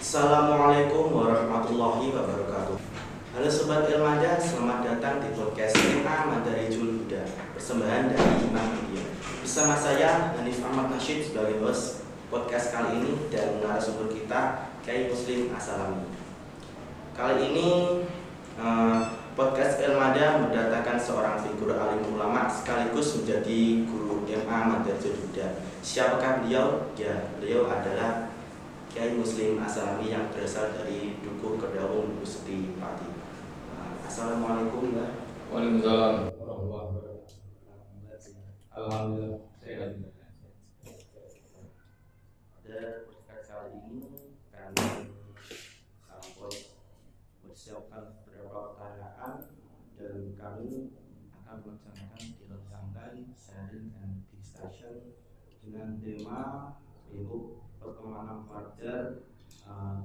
Assalamualaikum warahmatullahi wabarakatuh. Halo Sobat Ilmada, selamat datang di podcast MA Madarijul Huda, persembahan dari Imam Media. Bersama saya Hanif Ahmad Nasyid sebagai host podcast kali ini dan narasumber kita Kiai Muslim As-Salami. Kali ini podcast Ilmada mendatangkan seorang figur alim ulama sekaligus menjadi guru MA Madarijul Huda. Siapakah beliau? Ya, beliau adalah Kiai Muslim As-Salami yang berasal dari Dukuh Kedaung Gusti Pati. Assalamualaikum Mbak. Waalaikumsalam warahmatullahi wabarakatuh. Alhamdulillah sehat. Pada podcast kali ini kami mempersiapkan beberapa pertanyaan dan kami akan melaksanakan dilaksanakan sharing and discussion dengan tema yaitu pertemanan pelajar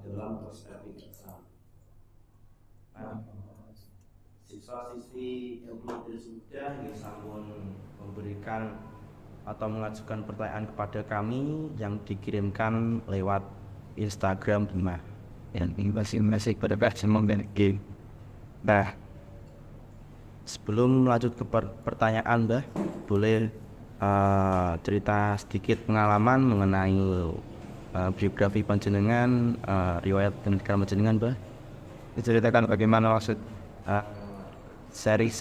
dalam perspektif Islam. Siswa-siswi ilmu sudah ingin sampun memberikan atau mengajukan pertanyaan kepada kami yang dikirimkan lewat Instagram Bima yang masing-masing pada versi memiliki. Nah, sebelum melanjut ke pertanyaan Mbah, boleh cerita sedikit pengalaman mengenai biografi panjenengan, riwayat pendidikan panjenengan Mbah. Diceritakan bagaimana maksud sharing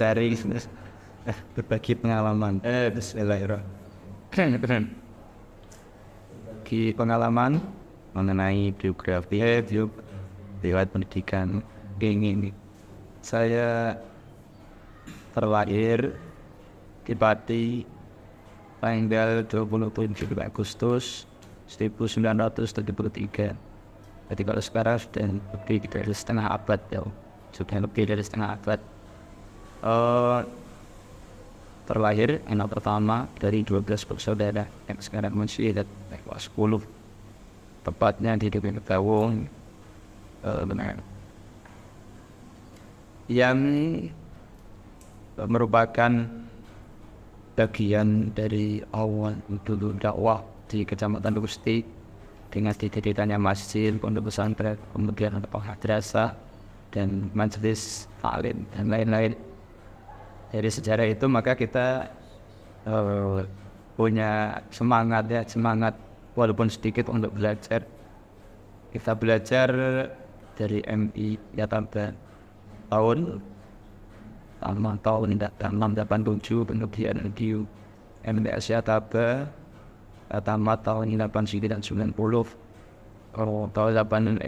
berbagi pengalaman. Bismillahirrahmanirrahim. Bagi pengalaman mengenai biografi, riwayat pendidikan ini. Saya terlahir di Pati tanggal 27 Agustus 1973. Jadi kalau sekarang sudah lebih dari setengah abad ya, terlahir anak pertama dari 12 bersaudara yang sekarang masih ada kelas 10, tepatnya di Dukuh Kedaung, yang merupakan bagian dari awal dulu dakwah di Kecamatan Gusti dengan didirikannya masjid, pondok pesantren, kemudian ada madrasah dan majelis taklim dan lain-lain. Dari sejarah itu maka kita punya semangat walaupun sedikit untuk belajar. Kita belajar dari MI ya tambah tahun 687, kemudian di MTS ya tamat tahun 89, tahun 89,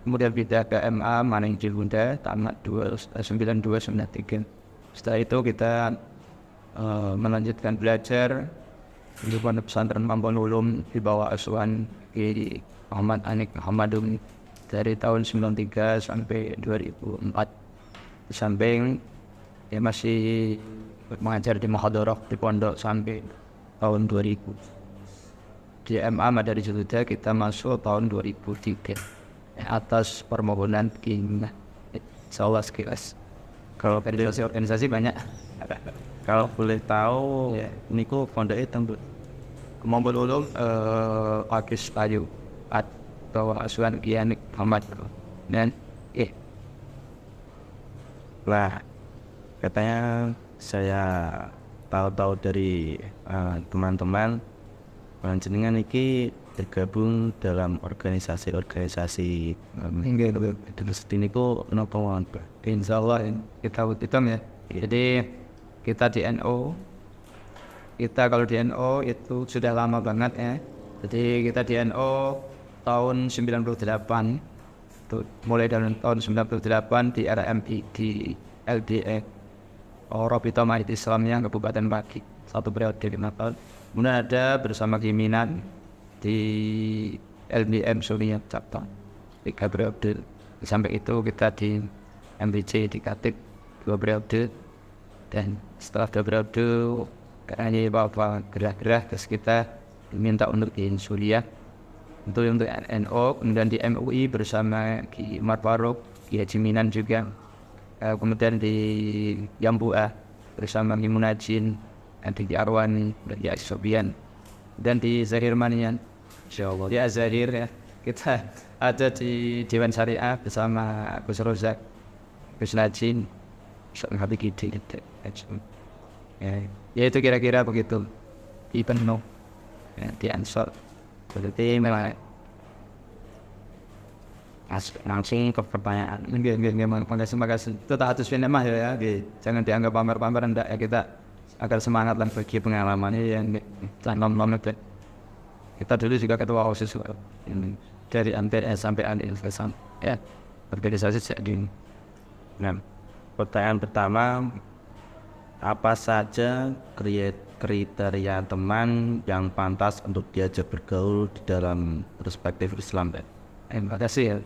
kemudian pindah ke MA Madarijul Huda tamat 9293. Setelah itu kita melanjutkan belajar di pondok pesantren Mampu Ulum di bawah asuhan Kiai Muhammad Anik Muhammadun dari tahun 93 sampai 2004. Di samping ya masih mengajar di Muhadharah di pondok sampai tahun 2000. Di MA Madarijul Huda kita masuk tahun 2003 atas permohonan Kiai Insyaallah sekilas. Kalau organisasi banyak. Kalau boleh tahu ya, niku pondoknya tembus Mampu Ulum Pakis Payu atau asuhan Kiai Anik Muhammad dan lah katanya saya tahu dari teman-teman panjenengan iki tergabung dalam organisasi terus ini kok kenapa wan Pak? Insyaallah kita hitam ya. Jadi kita di NU, kalau di NU itu sudah lama banget ya. Jadi kita di NU tahun 98, mulai dari tahun 98 di RMI di LDE Rabithah Mahid Islamiyah Kabupaten Pati, satu periode 5 tahun. Kemudian ada bersama Kiminan di LDM Suria Cabang 3 periode. Sampai itu kita di MBC di Katib 2 periode, dan setelah 2 periode karena bapak gerah-gerah terus kita diminta untuk di Suriah untuk NU. Kemudian di MUI bersama Ki Umar Faruk, Ki Haji Minan juga, kemudian di Yambua bersama Ki Munajin, di Arwani, dan di Sobian, dan di Zahir Manian Insyaallah di Azahir ya. Kita ada di Dewan Syariah bersama Gus Rozak, Gus Najin, Habib Gidi. Ya itu kira-kira begitu. Di Penuh, ya, di Ansor. Berarti memang langsung ke pertanyaan. Makasih. Itu tak atas mah ya. Jangan dianggap pamer-pamer enggak ya, kita agar semangat dan bagi pengalaman yang tanam kita dulu juga ketua OSIS dari MTS sampai Anilvesan ya, organisasi sejak dini. Nah, pertanyaan pertama, apa saja kriteria teman yang pantas untuk diajak bergaul di dalam perspektif Islam? Terima kasih ya.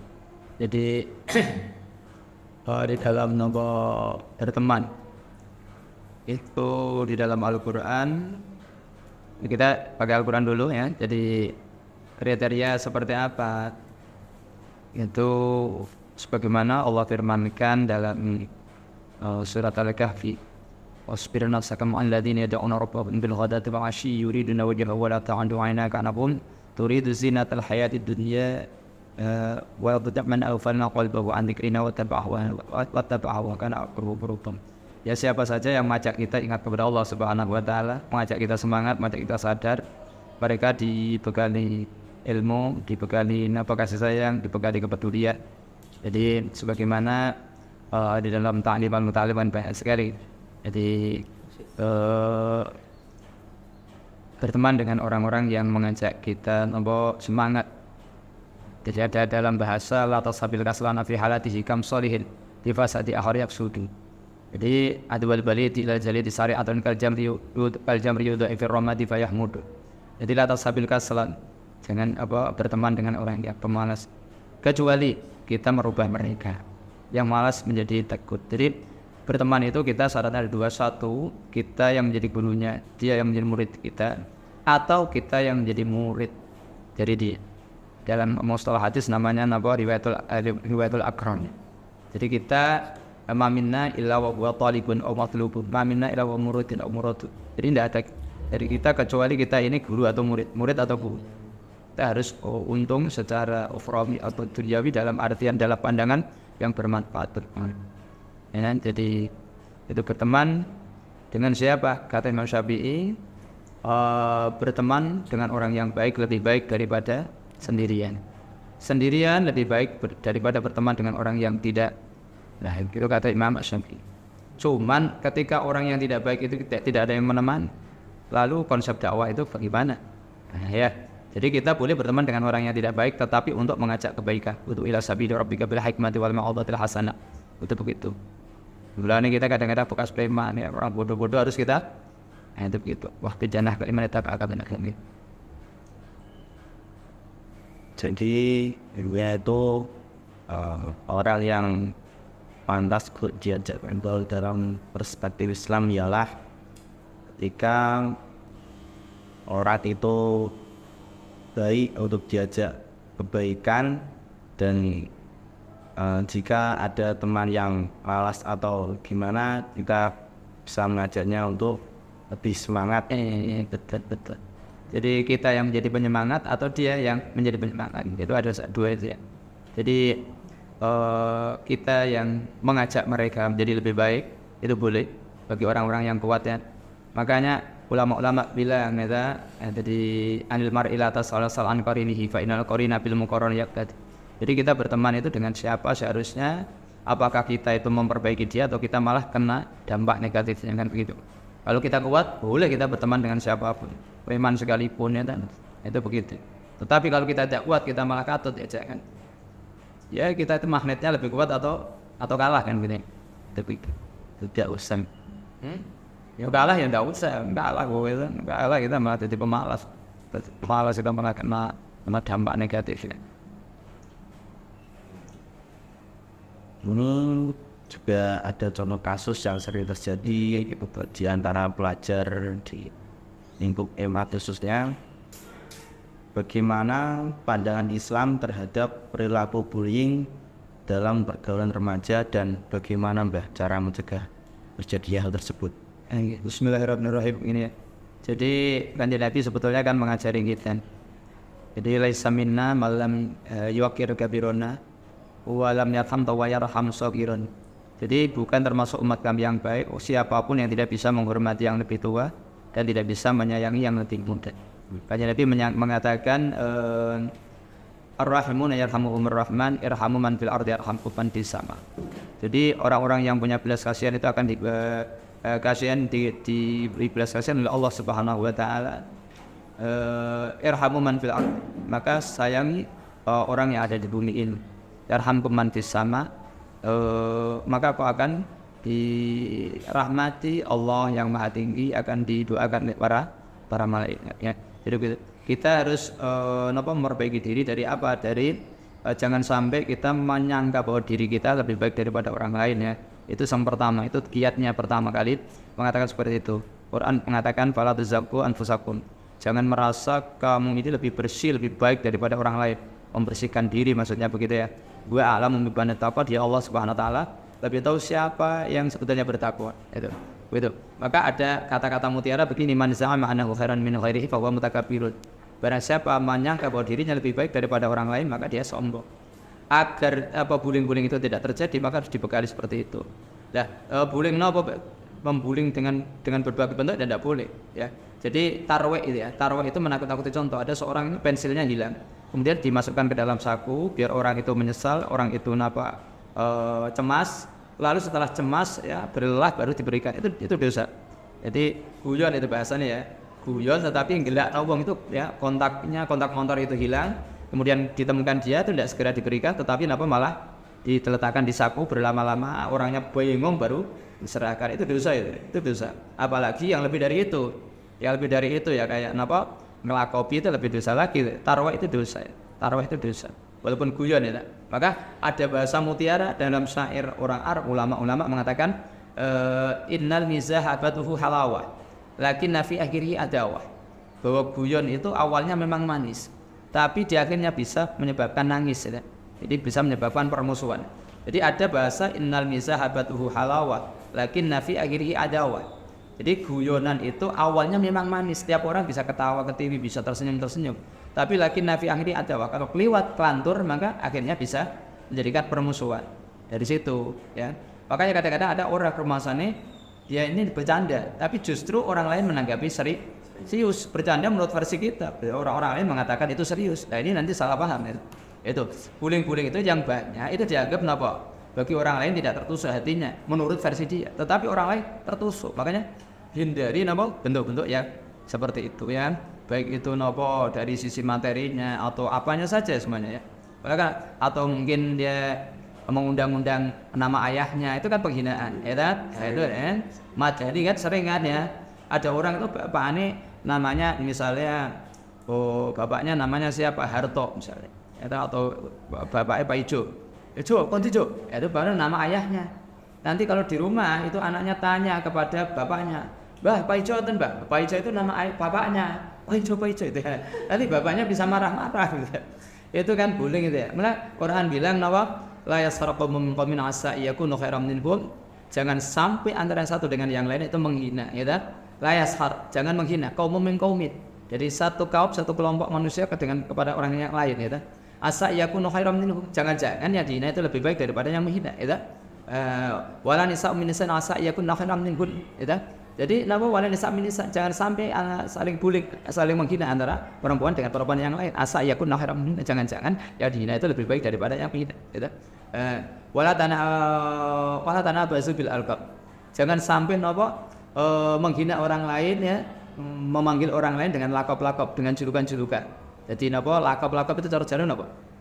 Jadi di dalam nomor berteman itu di dalam Al-Quran, kita pakai Al-Quran dulu ya. Jadi kriteria seperti apa? Itu sebagaimana Allah firmankan dalam surat Al-Kahfi, wasbir nafsaka ma'al ladzina yad'una rabbahum bil ghadati wal 'ashyi yuriduna wajhahu wa la ta'du 'ainaka 'anhum turidu zinatal hayatid dunya wa man aghfalna qalbahu an dzikrina wa taba'a kana aqrabu. Ya siapa saja yang mengajak kita ingat kepada Allah Subhanahu wa taala, mengajak kita semangat, mengajak kita sadar, mereka dibekali ilmu, dibekali kasih sayang, dibekali kepedulian. Jadi sebagaimana di dalam ta'lim al-muta'allim banyak sekali. Jadi berteman dengan orang-orang yang mengajak kita semangat. Jadi ada dalam bahasa la tasabil kaslana fi halatihi kam solihin di fasadi akhir yaqsudu. Jadi adwal balidi ila jalidi syari'atun kal jamri yudu fi ramadi fayahmud. Jadi la tasabil kaslan, jangan berteman dengan orang yang pemalas, kecuali kita merubah mereka yang malas menjadi takut. Jadi berteman itu kita syaratnya ada dua, satu kita yang menjadi gurunya, dia yang menjadi murid kita, atau kita yang menjadi murid dari dia. Dalam mustalah hadis namanya riwayatul akron. Jadi kita maminna illa wa huwa talibun aw matlubun, maminna illa wa muridun aw muradun. Jadi tidak ada dari kita kecuali kita ini guru atau murid atau guru. Kita harus untung secara ukhrawi atau duniawi dalam artian dalam pandangan yang bermanfaat. Ya, jadi itu berteman dengan siapa? Kata Imam Syafi'i, berteman dengan orang yang baik lebih baik daripada sendirian. Sendirian lebih baik daripada berteman dengan orang yang tidak. Nah, itu kata Imam Syafi'i. Cuman ketika orang yang tidak baik itu tidak ada yang menemani, lalu konsep dakwah itu bagaimana? Nah, ya. Jadi kita boleh berteman dengan orang yang tidak baik, tetapi untuk mengajak kebaikan. Untuk ila sabili rabbika bil hikmati wal mau'izatil hasanah. Itu begitu. Bulan ini kita kadang-kadang bekas preman ya, orang bodoh-bodoh harus kita. Nah, itu begitu. Waktu janah kalimat akan ini. Jadi yaitu orang yang pantas diajak bergaul dalam perspektif Islam ialah ketika orang itu baik untuk diajak kebaikan, dan jika ada teman yang malas atau gimana, kita bisa mengajaknya untuk lebih semangat. Betul. Jadi kita yang menjadi penyemangat atau dia yang menjadi penyemangat, itu ada dua itu ya. Jadi kita yang mengajak mereka menjadi lebih baik itu boleh bagi orang-orang yang kuat ya. Makanya ulama-ulama bilang jadi anil mar'i la tasal an qarinihi fa innal qarina bil muqarran yaqtad. Jadi kita berteman itu dengan siapa seharusnya, apakah kita itu memperbaiki dia atau kita malah kena dampak negatifnya, kan begitu. Kalau kita kuat, boleh kita berteman dengan siapapun, preman sekalipun ya kan. Itu begitu. Tetapi kalau kita tidak kuat, kita malah katut ya jangan. Ya kita itu magnetnya lebih kuat atau kalah kan gitu. Itu begitu. Tidak usah. Ya kalah ya tidak usah, kalah kita malah jadi pemalas. Pemalas kita malah kena dampak negatifnya. Ini juga ada contoh kasus yang sering terjadi di antara pelajar di lingkup MA khususnya. Bagaimana pandangan Islam terhadap perilaku bullying dalam pergaulan remaja, dan bagaimana cara mencegah terjadi hal tersebut? Bismillahirrahmanirrahim ini ya. Jadi Kanjeng Nabi sebetulnya kan mengajari kita Jadi laisa minna malam yuqir kabirona wa lam yarham wa yarham saghirun. Jadi bukan termasuk umat kami yang baik siapapun yang tidak bisa menghormati yang lebih tua dan tidak bisa menyayangi yang lebih muda. Makanya Nabi mengatakan Ar-Rahimun yarhamuhumur Rahman irhamu man fil ardi yarhamkum man fis sama. Jadi orang-orang yang punya belas kasihan itu akan diberi belas kasihan oleh Allah Subhanahu wa taala. Irhamu man fil ardi, maka sayangi orang yang ada di bumi ini. Yarhamkum man fis sama, maka kau akan dirahmati Allah yang Maha Tinggi, akan didoakan oleh para malaikat ya. Jadi kita harus memperbaiki diri dari apa? Dari jangan sampai kita menyangka bahwa diri kita lebih baik daripada orang lain ya. Itu yang pertama, itu kiatnya pertama kali mengatakan seperti itu. Quran mengatakan fala tuzakku anfusakum. Jangan merasa kamu ini lebih bersih, lebih baik daripada orang lain. Membersihkan diri maksudnya begitu ya. Wa a'lamu bimman taqwa, dia Allah Subhanahu wa taala lebih tahu siapa yang sebetulnya bertakwa. Itu. Begitu. Maka ada kata-kata mutiara begini, man za'ama annahu khairan min ghairihi fa huwa mutakabbirun. Barang siapa menyangka bahwa dirinya lebih baik daripada orang lain, maka dia sombong. Agar bullying-bullying itu tidak terjadi, maka harus dibekali seperti itu. Nah, bullying membuling dengan berbagai bentuk tidak boleh ya. Jadi tarweh itu ya, tarweh itu menakut-nakuti. Contoh, ada seorang pensilnya hilang, kemudian dimasukkan ke dalam saku biar orang itu menyesal, orang itu cemas, lalu setelah cemas ya berlelah baru diberikan, itu dosa. Jadi guyon itu bahasanya ya, guyon tetapi gelak tawong itu ya, kontak motor itu hilang, kemudian ditemukan dia itu tidak segera diberikan, tetapi malah diletakkan di saku berlama-lama, orangnya bingung baru diserahkan. Itu dosa, itu dosa. Apalagi yang lebih dari itu, ya kayak ngelakopi itu lebih dosa lagi. Tarwah itu dosa ya. Tarwah itu dosa walaupun guyon ya. Maka ada bahasa mutiara dalam syair orang Arab, ulama-ulama mengatakan innal mizaha batuhu halawah lakin fi akhirih adawah. Bahwa guyon itu awalnya memang manis, tapi di akhirnya bisa menyebabkan nangis ya. Jadi bisa menyebabkan permusuhan. Jadi ada bahasa innal mizaha batuhu halawah lakin fi akhirih adawah. Jadi guyonan itu awalnya memang manis, setiap orang bisa ketawa ketiwi, bisa tersenyum. Tapi lakin nafi akhirnya adawah, kalau keliwat kelantur maka akhirnya bisa menjadikan permusuhan. Dari situ ya. Makanya kadang-kadang ada orang ke rumah sana, dia ini bercanda, tapi justru orang lain menanggapi serius. Bercanda menurut versi kita, orang-orang lain mengatakan itu serius. Nah ini nanti salah paham ya. Itu bullying itu yang banyak itu dianggap bagi orang lain tidak tertusuk hatinya menurut versi dia, tetapi orang lain tertusuk. Makanya hindari bentuk-bentuk yang seperti itu ya, baik itu dari sisi materinya atau apanya saja semuanya ya. Atau mungkin dia mengundang-undang nama ayahnya, itu kan penghinaan ya kan. Itu kan jadi kan sering kan ya, ada orang itu bapaknya namanya misalnya bapaknya namanya siapa, Harto misalnya ya, atau bapaknya Pak Ijo, konti Jo, itu baru nama ayahnya. Nanti kalau di rumah itu anaknya tanya kepada bapaknya, Mbah, Pak Ijo itu Mbah, Pak Ijo itu nama bapaknya, Pak Ijo itu ya. Nanti bapaknya bisa marah-marah gitu. Itu kan bullying itu ya. Malah Quran bilang la yasraqu min qaumin asa yakunu khairam minhum. Jangan sampai antara satu dengan yang lain itu menghina, ya kan? La yashar, jangan menghina kaum min qaumin. Jadi satu kelompok manusia kepada orang yang lain, ya kan? Asa yakunu khairam minhum. Jangan-jangan yang dihina itu lebih baik daripada yang menghina, ya kan? Wala nisa min nisan asa yakunu khairam minhum, ya kan? Jadi wala nisa min nisan, jangan sampai saling bullying, saling menghina antara perempuan dengan perempuan yang lain. Asa yakunu khairam minhum. Jangan-jangan yang dihina itu lebih baik daripada yang menghina, ya kan? Wala tanabazu bil alqab. Jangan sampai menghina orang lain ya, memanggil orang lain dengan lakop-lakop, dengan julukan-julukan. Jadi lakop-lakop itu cara-cara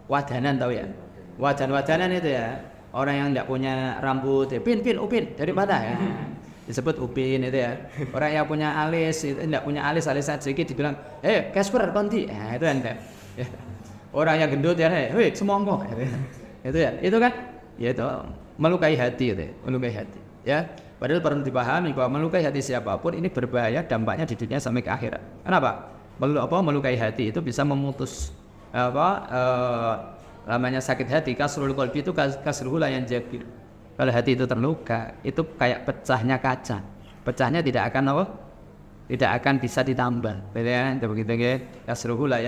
wadanan, tahu ya? Wadanan itu ya, orang yang tidak punya rambut ya, Pin, Upin, dari mana ya? Disebut Upin itu ya. Orang yang punya alis, tidak punya alis sedikit dibilang, Casper konti. Itu ente. Ya. Orang yang gendut ya, semongko. Itu ya, itu kan ya itu melukai hati itu, melukai hati ya. Padahal perlu dipahami bahwa melukai hati siapapun ini berbahaya, dampaknya di dunia sampai ke akhirat. Kenapa? Melukai hati itu bisa memutus namanya sakit hati. Kasrul qalbi itu kasrul la yanjabir. Kalau hati itu terluka, itu kayak pecahnya kaca. Pecahnya tidak akan bisa ditambal. Begitu ya. Kasrul la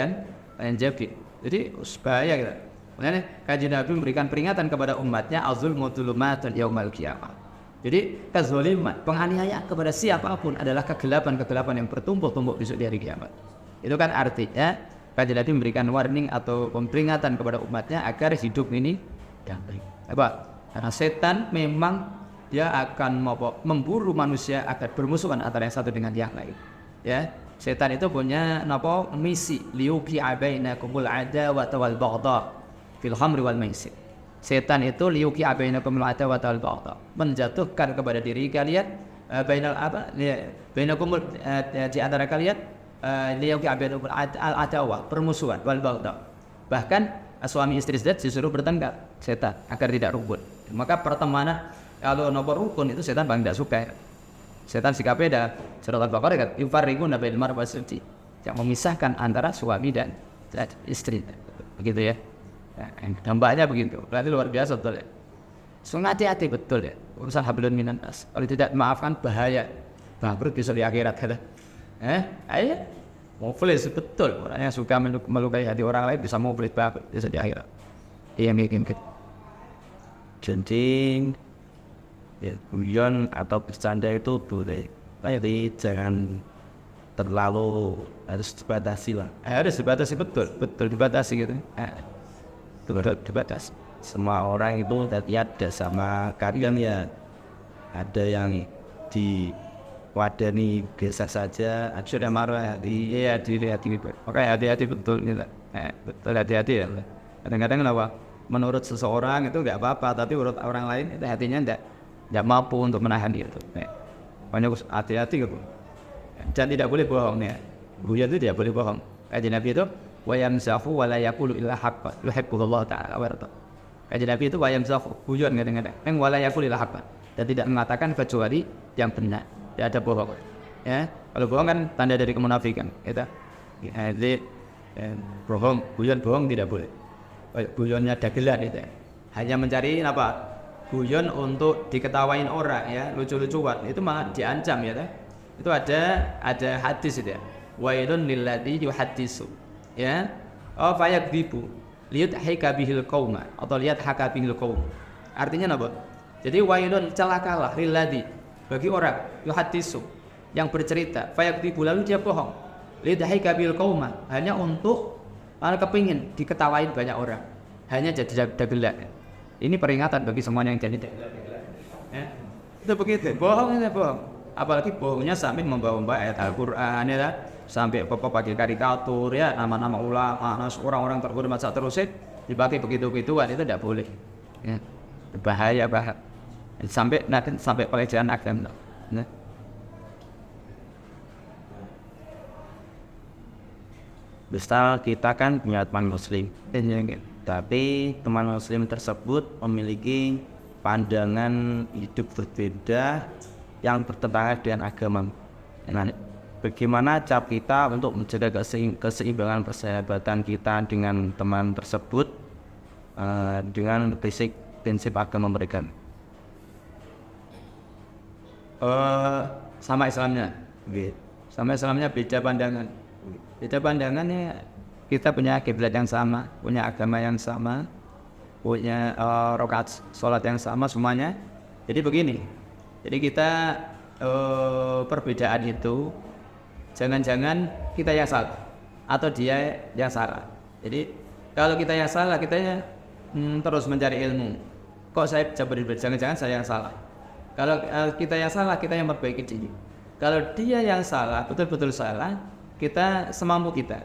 Jadi bahaya kita. Makanya Kanjeng Nabi memberikan peringatan kepada umatnya azulmu dzulumatun yaumal qiyamah. Jadi kezaliman, penganiayaan kepada siapapun adalah kegelapan-kegelapan yang bertumpuk-tumpuk besok di hari kiamat. Itu kan artinya Kanjeng Nabi memberikan warning atau peringatan kepada umatnya agar hidup ini damai. Apa? Karena setan memang dia akan memburu manusia agar bermusuhan antara yang satu dengan yang lain. Ya, setan itu punya misi liyuqi'a bainakumul adawata wal baghdha fil khamri wal maisir. Setan itu liyuqi'a bainakumul adawata wal baghdha, menjatuhkan kepada diri kalian bainakumul di antara kalian liyuqi'a bainakumul adawah, permusuhan wal baghdha. Bahkan suami istri disuruh bertengkar setan agar tidak rukun. Maka pertemanan kalau rukun itu setan paling tidak suka. Setan sikapnya dah surat Al-Baqarah kan yufarriquna bainal mar'i wasawji, yang memisahkan antara suami dan istri. Begitu ya. Dampaknya begitu. Berarti luar biasa betul ya. So hati-hati betul ya. Urusan hablun minan nas. Kalau tidak maafkan bahaya. Bangkrut bisa di akhirat kata. Ayo. Muflis betul. Orang yang suka melukai hati orang lain bisa muflis bangkrut bisa di akhirat. Iya mungkin. Jadi ya, guyon atau bercanda itu boleh, tapi jangan terlalu, harus dibatasi lah. Harus dibatasi betul dibatasi gitu. Betul dibatasi. Semua orang itu ada sama kalian ya, ada yang diwadani biasa saja, ada Sudah marah hati makanya hati-hati betul gitu. Betul hati-hati ya. Kadang-kadang kenapa? Menurut seseorang itu nggak apa-apa, tapi menurut orang lain itu hatinya tidak mampu untuk menahan itu. Makanya hati-hati gitu. Dan tidak boleh bohong ya. Guyon itu tidak boleh bohong. Kanjeng Nabi itu wa yamsahu wa la yaqulu illa haqqan. Yuhibbullah ta'ala wa yarda. Kanjeng Nabi itu wa yamsahu, guyon kadang-kadang. Wa la yaqulu illa haqqan. Dan tidak mengatakan kecuali yang benar. Tidak ada bohong. Ya, kalau bohong kan tanda dari kemunafikan, gitu. Jadi bohong, bohong tidak boleh. Guyonnya dagelan itu. Hanya mencari guyon untuk diketawain orang ya, lucu-lucuan. Itu malah diancam ya. Itu ada hadis itu ya. Wailun lilladzi yuhaddisu. Ya. Fayakdzibu liyudhika bihil qauma atau liyadhaka bihil qaum. Artinya apa? Jadi wailun celakalah lilladzi bagi orang yuhaddisu yang bercerita, fayakdzibu lalu dia bohong. Liyudhika bihil qauma hanya untuk kepingin diketawain banyak orang, hanya jadi dagelan. Ini peringatan bagi semuanya yang jadi dagelan. Itu begitu. Bohong itu bohong. Apalagi bohongnya sampai membawa ayat Al-Quran ya, sampai pakai karikatur ya, nama-nama ulama, orang-orang terhormat seterusnya dipakai begitu-begituan, itu tidak boleh. Ya. Bahaya. Sampai pelecehan agama. Nah. Misal kita kan punya teman muslim, tapi teman muslim tersebut memiliki pandangan hidup berbeda yang bertentangan dengan agama. Nah, bagaimana cara kita untuk menjaga keseimbangan persahabatan kita dengan teman tersebut dengan prinsip agama mereka? Sama Islamnya. Sama Islamnya beda pandangan. Beda pandangannya, kita punya kiblat yang sama, punya agama yang sama, punya rakaat sholat yang sama semuanya. Jadi begini, jadi kita perbedaan itu jangan-jangan kita yang salah atau dia yang salah. Jadi kalau kita yang salah, kita terus mencari ilmu. Kok saya bisa berbeda? Jangan-jangan saya yang salah. Kalau kita yang salah, kita yang memperbaiki diri. Kalau dia yang salah, betul-betul salah, kita semampu kita,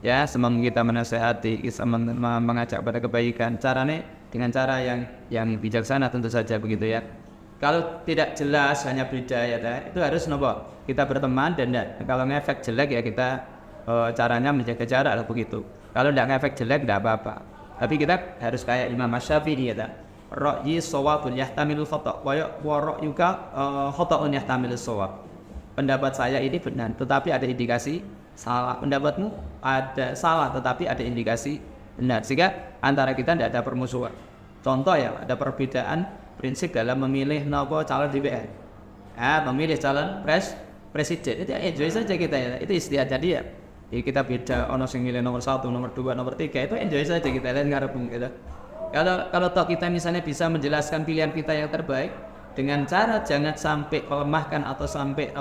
ya semampu kita menasehati, kita mengajak pada kebaikan. Caranya dengan cara yang bijaksana tentu saja begitu ya. Kalau tidak jelas hanya beda ya, itu harus kita berteman dan kalau ngefek jelek ya kita caranya menjaga jarak lah begitu. Kalau tidak ngefek jelek tidak apa-apa. Tapi kita harus kayak Imam Syafi'i ya. Ra'yi shawabun yahtamilul khata' wa ra'yuka khata'un yahtamilus shawab. Pendapat saya ini benar, tetapi ada indikasi salah. Pendapatmu ada salah, tetapi ada indikasi benar. Sehingga antara kita tidak ada permusuhan. Contoh ya, ada perbedaan prinsip dalam memilih calon DPR. Memilih calon presiden. Itu enjoy saja kita ya. Itu istihad. Jadi ya, kita beda, ono sing milih nomor 1, nomor 2, nomor 3, itu enjoy saja kita lihat ngarep gitu. Kalau toh kita misalnya bisa menjelaskan pilihan kita yang terbaik dengan cara jangan sampai melemahkan atau sampai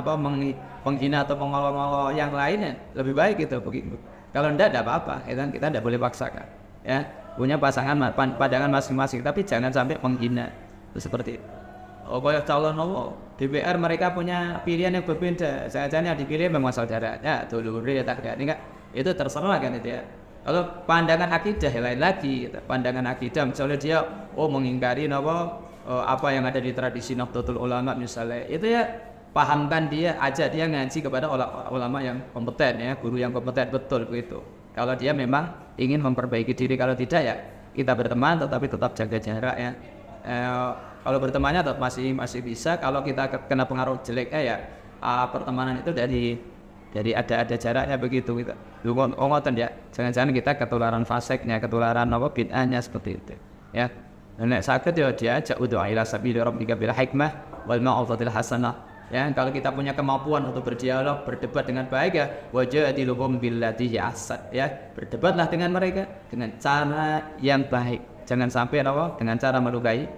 menghina atau mengolok-olok yang lainnya, lebih baik gitu begitu. Kalau tidak apa-apa, kita tidak boleh paksakan. Ya, punya pasangan pandangan masing-masing, tapi jangan sampai menghina. Itu seperti itu. Oh, kayak calon DPR mereka punya pilihan yang berbeda. Jangan yang dipilih memang saudaranya, dulure tak ada, enggak. Itu terserah kan itu ya. Kalau pandangan akidah lain lagi, gitu. Pandangan akidah misalnya dia mengingkari apa yang ada di tradisi Nahdlatul Ulama misalnya, itu ya pahamkan dia, ajak dia ngaji kepada ulama yang kompeten ya, guru yang kompeten betul begitu. Kalau dia memang ingin memperbaiki diri, kalau tidak ya kita berteman tetapi tetap jaga jarak ya. Kalau bertemannya tetap masih bisa. Kalau kita kena pengaruh jelek ya pertemanan itu dari ada jaraknya begitu gitu. Ngoten ya. Jangan-jangan kita ketularan faseknya, ketularan bid'ahnya seperti itu. Ya. Nek sakit ya diajak ud'a ila sabili rabbika bil hikmah wal mau'izatil hasanah. Ya, kalau kita punya kemampuan untuk berdialog, berdebat dengan baik ya, wajadiluhum billati ahsan ya. Berdebatlah dengan mereka dengan cara yang baik. Jangan sampai dengan cara melukai.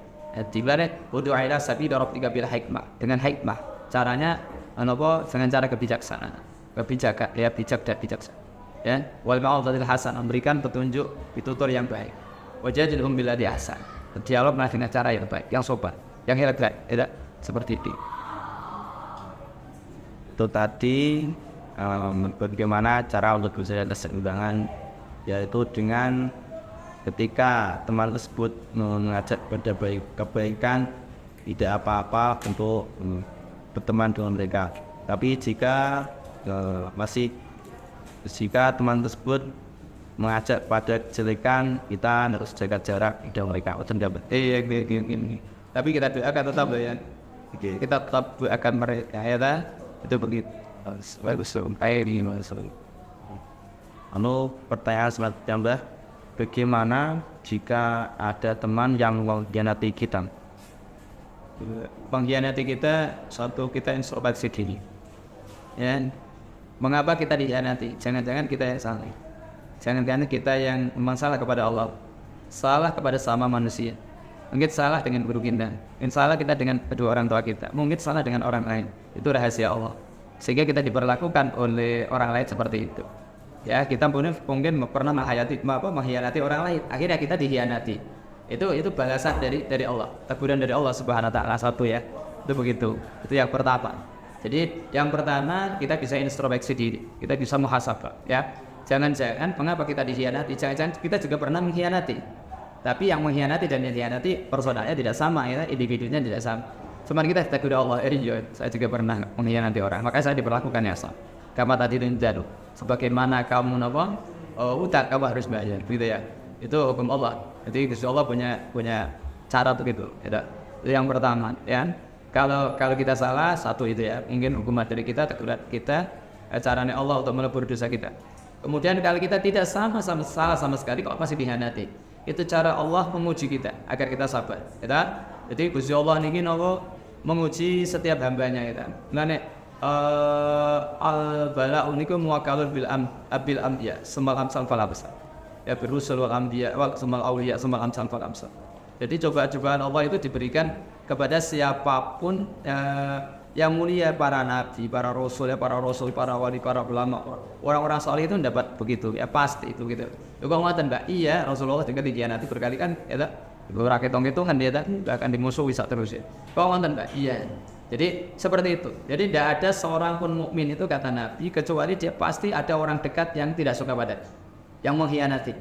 Dibalik ud'a ila sabili rabbika bil hikmah, dengan hikmah. Caranya dengan cara kebijaksanaan. Bijak dan bijaksana. Ya, wal mau'izatil hasanah, memberikan petunjuk, pitutur yang baik. Wajadiluhum billati ahsan. Berdialoglah dengan cara yang baik, yang sopan, yang elegan, tidak seperti itu. Itu tadi bagaimana cara untuk bisa keseimbangan, yaitu dengan ketika teman tersebut mengajak pada kebaikan, tidak apa-apa untuk berteman dengan mereka. Tapi jika teman tersebut mengajak pada kejelekan, kita harus jaga jarak dengan mereka. Iya. Tapi kita doakan tetap loh ya. Kita tetap doakan mereka ya. Itu begitu. Bagus. Pertanyaan selanjutnya, Mbah, bagaimana jika ada teman yang mengkhianati kita? Pengkhianati kita, satu kita introspeksi diri. Ya. Mengapa kita dikhianati? Jangan-jangan kita yang salah. Jangan-jangan kita yang memang salah kepada Allah, salah kepada sama manusia. Mungkin salah dengan guru kita, mungkin salah kita dengan kedua orang tua kita, mungkin salah dengan orang lain. Itu rahasia Allah. Sehingga kita diperlakukan oleh orang lain seperti itu. Ya, kita mungkin pernah mengkhianati orang lain. Akhirnya kita dikhianati. Itu balasan dari Allah, teguran dari Allah Subhanahu wa taala satu ya. Itu begitu. Itu yang pertama. Jadi yang pertama kita bisa introspeksi diri, kita bisa muhasabah ya. Jangan-jangan mengapa kita dikhianati? Jangan-jangan kita juga pernah mengkhianati. Tapi yang mengkhianati dan yang dikhianati personalnya tidak sama ya, individunya tidak sama. Cuman kita tegur Allah, saya juga pernah mengkhianati orang, makanya saya diperlakukan ya sama. Kama tadi jadu, sebagaimana kamu utang kamu harus bayar, gitu ya. Itu hukum Allah. Jadi Gusti Allah punya cara untuk itu. Itu yang pertama ya. Kalau kita salah satu itu ya, mungkin hukuman dari kita, teguran kita, caranya Allah untuk melebur dosa kita. Kemudian kalau kita tidak salah sama sekali, kok masih dikhianati. Itu cara Allah menguji kita agar kita sabar. Jadi Gusti Allah ini menguji setiap hambanya kita. Al-bala'u niku muwakkalun bil anbiya, semal amsal fal amsal. Ya birusul wal anbiya wal semal auliya semal amsal fal amsal. Jadi cobaan Allah itu diberikan kepada siapapun yang mulia, para nabi, para rasul, para wali, para ulama, orang-orang saleh itu dapat begitu ya, pasti itu gitu. Kok ngoten Mbak? Iya, Rasulullah juga dikhianati berkali kan ya ta. Ora ketung-ketungan dia akan dimusuhi sak terus ya. Kok ngoten Mbak? Iya. Jadi seperti itu. Jadi tidak ada seorang pun mukmin itu kata Nabi kecuali dia pasti ada orang dekat yang tidak suka padanya, yang mengkhianati,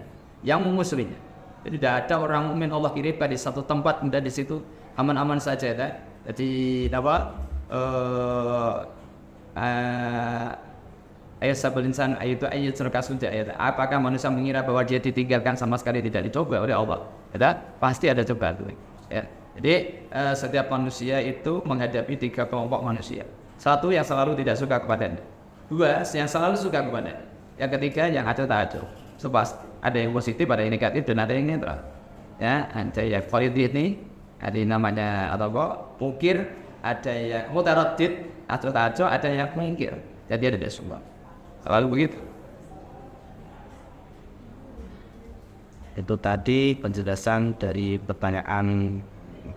yang memusuhinya. Jadi tidak ada orang mukmin Allah kirimkan di satu tempat dan di situ aman-aman saja ya. Jadi ayat sabul insan itu ayat terkasun ayat. Apakah manusia mengira bahwa dia ditinggalkan sama sekali, tidak dicoba oleh Allah? Ya, pasti ada cobaan. Ya. Jadi setiap manusia itu menghadapi 3 kelompok manusia. Satu yang selalu tidak suka kepadanya. 2 yang selalu suka kepadanya. Yang ketiga yang ada ta'ajub. Sebab ada yang positif, ada yang negatif, dan ada yang netral. Ya, ada yang valid ini, ada yang namanya atau mungkir, ada yang mutaraddid atau ta'ajub, ada yang mengingkir. Jadi ada semua. Selalu begitu. Itu tadi penjelasan dari pertanyaan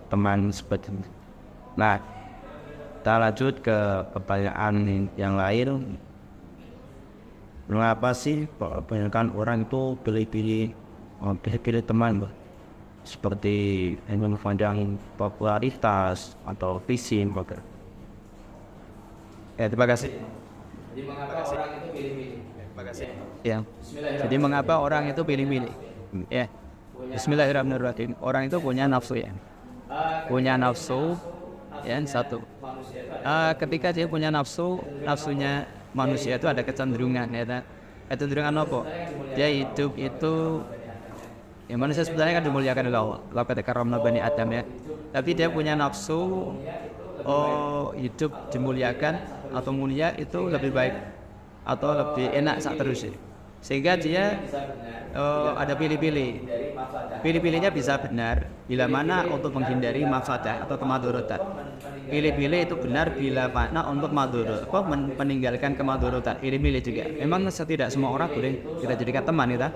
teman seperti ini. Nah, kita lanjut ke pertanyaan yang lain. Mengapa sih kebanyakan orang itu pilih-pilih teman, Mbak? Seperti ingin memandang popularitas atau visi, Mbak. Ya, terima kasih. Jadi mengapa orang itu pilih-pilih? Terima kasih. Ya. Jadi mengapa orang itu pilih-pilih? Ya. Bismillahirrahmanirrahim. Orang itu punya nafsu ya. Punya nafsu ya satu. Ketika dia punya nafsu, nafsunya manusia itu ada kecenderungan ya. Kecenderungan apa? Dia hidup itu ya manusia sebenarnya kan dimuliakan oleh Allah. Laqad karramna bani Adam ya. Tapi dia punya nafsu hidup dimuliakan atau mulia itu lebih baik atau lebih enak saat terus sehingga dia ada pilih-pilih. Pilih-pilihnya bisa benar bila mana untuk menghindari mafsadah atau kemadharatan. Pilih-pilih itu benar bila mana untuk madharat atau meninggalkan kemadharatan. Pilih-pilih juga. Memang tidak semua orang boleh kita jadikan teman kita.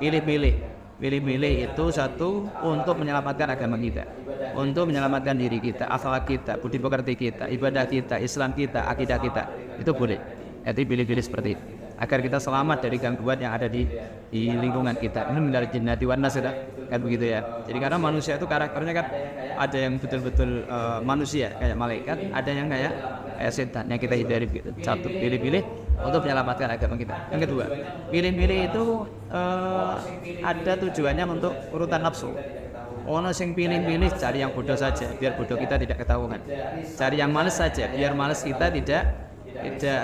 Pilih-pilih. Pilih-pilih itu satu untuk menyelamatkan agama kita, untuk menyelamatkan diri kita, akhlak kita, budi pekerti kita, ibadah kita, Islam kita, akidah kita. Itu boleh. Jadi pilih-pilih seperti itu agar kita selamat dari gangguan yang ada di lingkungan kita. Ini menjadi jinnati wan nas kan begitu ya. Jadi karena manusia itu karakternya kan ada yang betul-betul manusia kayak malaikat, ada yang kayak setan yang kita hindari. Satu, pilih-pilih untuk menyelamatkan agama kita. Yang kedua, pilih-pilih itu ada tujuannya untuk urutan nafsu. Ono sing pilih-pilih cari yang bodoh saja biar bodoh kita tidak ketahuan. Cari yang malas saja biar malas kita tidak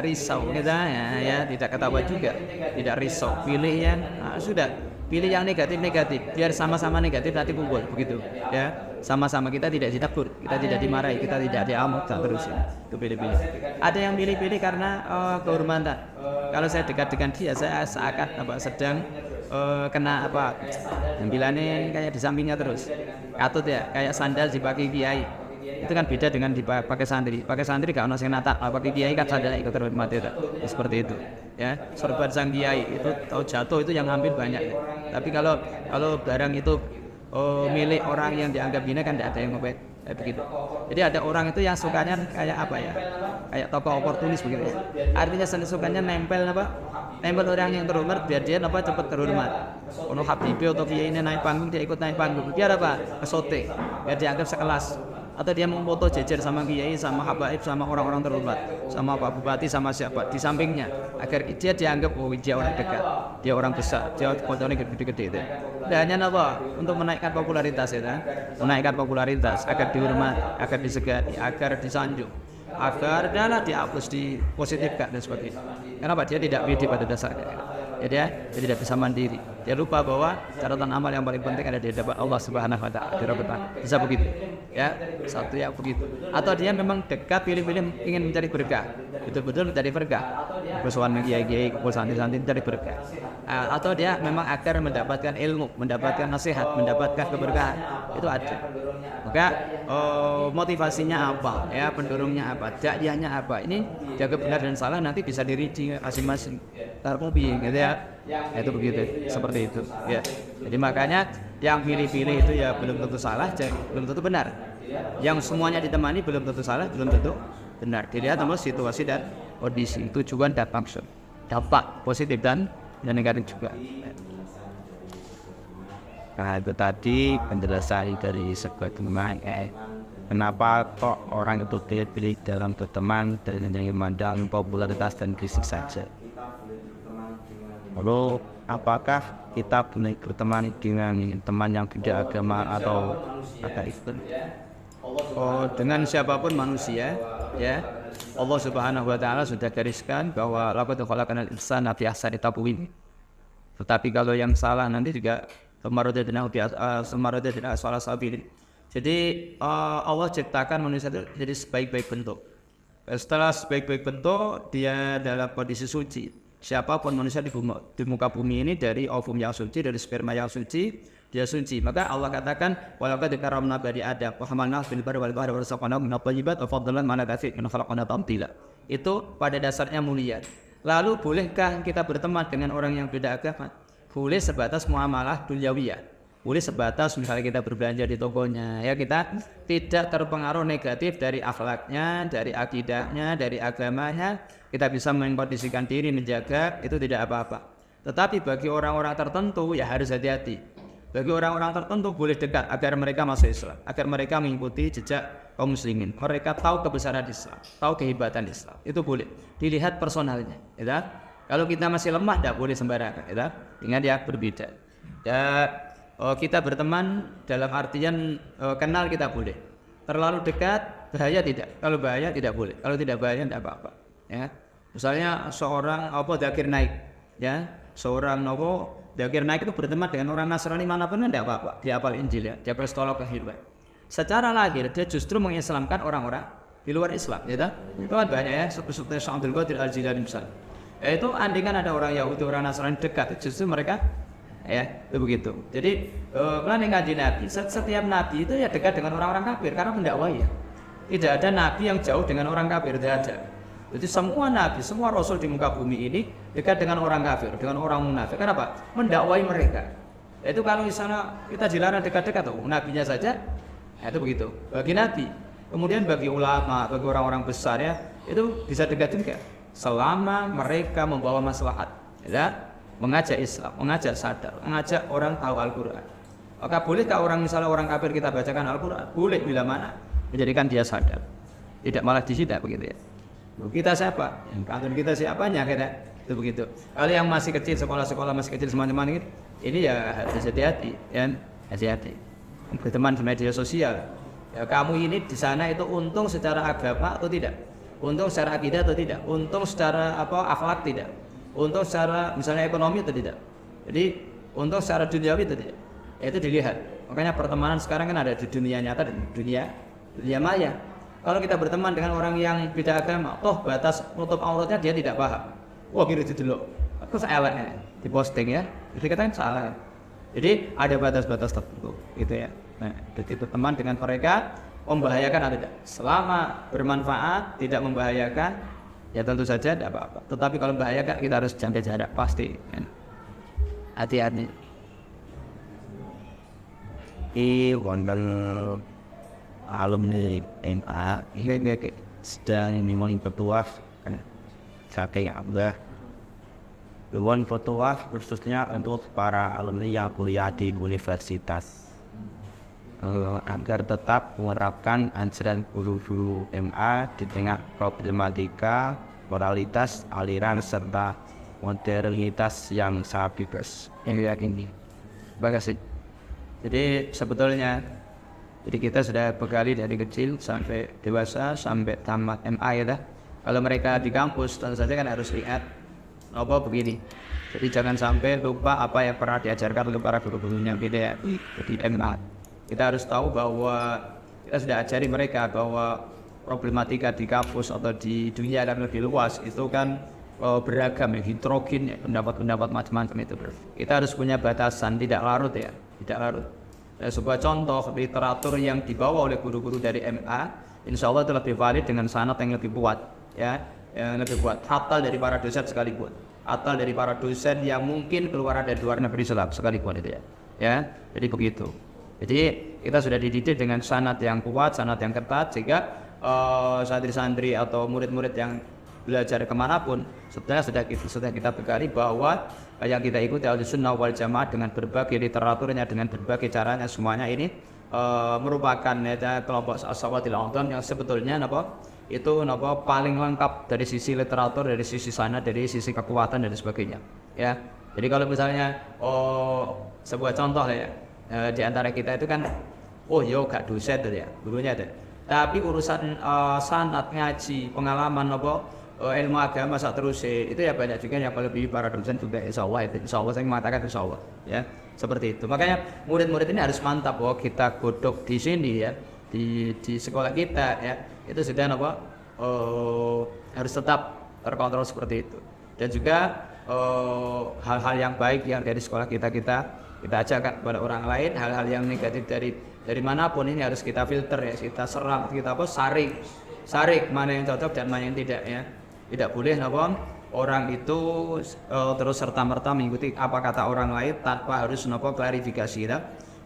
risau kita ya tidak ketahuan juga, tidak risau. Pilih yang sudah pilih yang negatif biar sama-sama negatif nanti kumpul begitu ya, sama-sama kita tidak ditegur, kita tidak dimarahi, kita tidak diamuk terus ya. Itu pilih-pilih. Ada yang pilih-pilih karena kehormatan. Kalau saya dekat dengan dia saya seakan sedang kena tampilannya kayak di sampingnya terus katut ya, kayak sandal dipakai kiai. Itu kan beda dengan dipakai santri. Pakai santri gak ono sing nata, pakai kiai kan sandalnya ikut terhormat itu. Seperti itu. Ya, sorban sang kiai itu tahu jatuh itu yang ngambil banyak. Tapi kalau barang itu milik orang yang dianggap hina kan tidak ada yang ngopet. Begitu. Jadi ada orang itu yang sukanya kayak apa ya? Kayak tokoh oportunis begitu ya. Artinya sukanya nempel orang yang terhormat biar dia cepat terhormat. Ono Habibie atau kiai ini naik panggung dia ikut naik panggung. Biar kesote. Biar dianggap sekelas. Atau dia memfoto jejer sama kiai, sama habaib, sama orang-orang terhormat, sama Pak Bupati, sama siapa di sampingnya, agar dia dianggap dia orang dekat, dia orang besar, dia fotonya gede-gede itu. Dan hanya untuk menaikkan popularitas itu, menaikkan popularitas agar dihormat, agar disegani, agar disanjung, agar dihapus, dipositifkan dan sebagainya. Kenapa dia tidak pede pada dasarnya? Jadi dia tidak bisa mandiri. Dia lupa bahwa catatan amal yang paling penting ada di hadapan Allah Subhanahu wa taala. Bisa begitu. Ya, satu yang begitu. Atau dia memang dekat pilih-pilih ingin mencari berkah. Betul-betul mencari berkah. Persoalan kiai-kiai, santri-santri mencari berkah. Atau dia memang agar mendapatkan ilmu, mendapatkan nasihat, mendapatkan keberkahan. Itu ada. Maka motivasinya apa? Ya, pendorongnya apa? Dakwahnya apa? Ini jaga benar dan salah nanti bisa dirinci masing-masing. Tarkopi gitu ya. Itu begitu, seperti itu ya. Jadi makanya yang pilih-pilih itu ya belum tentu salah, belum tentu benar. Yang semuanya ditemani belum tentu salah, belum tentu benar. Dilihat nomor situasi dan kondisi, tujuan dan maksud, dampak positif dan negatif juga. Nah itu tadi penjelasan dari sebuah teman. Kenapa kok orang itu pilih dalam berteman dan yang memandang popularitas dan fisik saja? Lalu apakah kita boleh berteman dengan teman yang beda agama atau itu? Dengan siapapun manusia ya. Allah Subhanahu wa taala sudah gariskan bahwa laqad khalaqnal insana fi ahsani taqwim. Tetapi kalau yang salah nanti juga semaradana salah sabilin. Jadi Allah ciptakan manusia itu jadi sebaik-baik bentuk. Setelah sebaik-baik bentuk dia dalam kondisi suci. Siapapun manusia di muka bumi ini dari ovum yang suci, dari sperma yang suci, dia suci. Maka Allah katakan walaqad karramna bani Adam wa hamalna fil barri wal bahri wa razaqnahum minat thayyibat wa faddalna ala katsirin min khalaqna tamthila. Itu pada dasarnya mulia. Lalu bolehkah kita berteman dengan orang yang beda agama? boleh sebatas muamalah dunyawiyah. Boleh sebatas misalnya kita berbelanja di tokonya, ya kita tidak terpengaruh negatif dari akhlaknya, dari akidahnya, dari agamanya. Kita bisa mengkondisikan diri, menjaga, itu tidak apa-apa. Tetapi bagi orang-orang tertentu ya harus hati-hati. Bagi orang-orang tertentu boleh dekat agar mereka masuk Islam, agar mereka mengikuti jejak kaum muslimin. Mereka tahu kebesaran Islam, tahu kehebatan Islam. Itu boleh dilihat personalnya, ya. Kalau kita masih lemah, tidak boleh sembarangan, ya. Ingat ya, berbeda. Ya, kita berteman dalam artian kenal kita boleh. Terlalu dekat bahaya tidak. Kalau bahaya tidak boleh. Kalau tidak bahaya tidak apa-apa. Ya, misalnya seorang dzakir naik, ya, seorang dzakir naik itu berteman dengan orang Nasrani manapun tidak apa-apa. Dia hafal Injil, ya, dia berstolok kehidupan. Secara lahir dia justru mengislamkan orang-orang di luar Islam, ya. Itu kan banyak ya, seperti Abdul Qadir Al-Jilani misalnya. Itu andaikan ada orang Yahudi, orang Nasrani dekat, justru mereka ya itu begitu. Jadi melalui ngaji Nabi, setiap Nabi itu ya dekat dengan orang-orang kafir karena mendakwai ya. Tidak ada Nabi yang jauh dengan orang kafir, tidak ada. Jadi semua Nabi, semua Rasul di muka bumi ini dekat dengan orang kafir, dengan orang munafik. Kenapa? Mendakwai mereka. Itu kalau misalnya kita dilarang dekat-dekat tuh, nabinya saja, ya itu begitu. Bagi Nabi, kemudian bagi ulama, bagi orang-orang besar ya, itu bisa dekat-dekat. Selama mereka membawa maslahat, ya. Mengajak Islam, mengajak sadar, mengajak orang tahu Al-Quran. Maka bolehkah orang misalnya orang kafir kita bacakan Al-Quran? Boleh bila mana menjadikan dia sadar. Tidak malah disidak begitu ya. Kita siapa? Yang kantun kita siapanya kita itu begitu. Kalau yang masih kecil, sekolah-sekolah masih kecil semacam ini ya harus hati-hati, ya hati-hati. Berteman di media sosial. Ya, kamu ini di sana itu untung secara agama atau tidak? Untung secara akidah atau tidak? Untung secara akhlak tidak? Untuk secara misalnya ekonomi atau tidak. Jadi untuk secara duniawi atau tidak. Itu dilihat. Makanya pertemanan sekarang kan ada di dunia nyata dan dunia maya. Kalau kita berteman dengan orang yang beda agama, toh batas nutup auratnya dia tidak paham. Wah kiri itu dulu. Terus elaknya di posting ya. Jadi kita kan salah. Jadi ada batas-batas tertentu gitu ya. Nah, jadi teman dengan mereka membahayakan atau tidak. Selama bermanfaat, tidak membahayakan, ya tentu saja tidak apa-apa. Tetapi kalau membahayakan kita harus jaga jarak pasti. Kan? Hati-hati. Wonten alumni MA ini sedang memang bertuah kan saking Abah. Dewan bertuah khususnya untuk para alumni yang kuliah di universitas agar tetap menerapkan ajaran guru-guru MA di tengah problematika moralitas, aliran serta modernitas yang sangat bebas. Yang ini. Terima kasih. Jadi sebetulnya kita sudah bekali dari kecil sampai dewasa sampai tamat MA ya. Kalau mereka di kampus tentu saja kan harus ingat begini. Jadi jangan sampai lupa apa yang pernah diajarkan oleh para guru-gurunya kita di MA. Kita harus tahu bahwa kita sudah ajari mereka bahwa problematika di kampus atau di dunia yang lebih luas itu kan beragam ya, heterogen ya, pendapat-pendapat macam-macam itu. Kita harus punya batasan, tidak larut ya, tidak larut. Sebuah contoh literatur yang dibawa oleh guru-guru dari MA, insya Allah itu lebih valid dengan sanad yang lebih kuat, ya, yang lebih kuat. Hatal dari para dosen sekalipun, hatal dari para dosen yang mungkin keluar dari luar negeri sekalipun itu ya. Jadi begitu. Jadi kita sudah dididik dengan sanad yang kuat, sanad yang ketat, sehingga santri-santri atau murid-murid yang belajar kemanapun sebenarnya sudah kita bekali bahwa yang kita ikuti Ahlussunnah wal Jamaah dengan berbagai literaturnya, dengan berbagai caranya, semuanya ini merupakan kelompok as-sawatil a'dham yang sebetulnya paling lengkap dari sisi literatur, dari sisi sanad, dari sisi kekuatan dan sebagainya ya. Jadi kalau misalnya sebuah contoh ya, di antara kita itu kan gak dosen tuh ya, gurunya ada. Tapi urusan sanad, ngaji, pengalaman ilmu agama itu ya banyak juga yang lebih para dosen juga insya Allah saya mengatakan insya Allah ya, seperti itu. Makanya murid-murid ini harus mantap bahwa kita godok di sini ya, di sekolah kita ya, itu sudah harus tetap terkontrol seperti itu. Dan juga hal-hal yang baik yang dari sekolah kita ajarkan kepada orang lain, hal-hal yang negatif dari manapun ini harus kita filter ya, kita serap, kita saring mana yang cocok dan mana yang tidak ya. Tidak boleh orang itu terus serta-merta mengikuti apa kata orang lain tanpa harus klarifikasi gitu.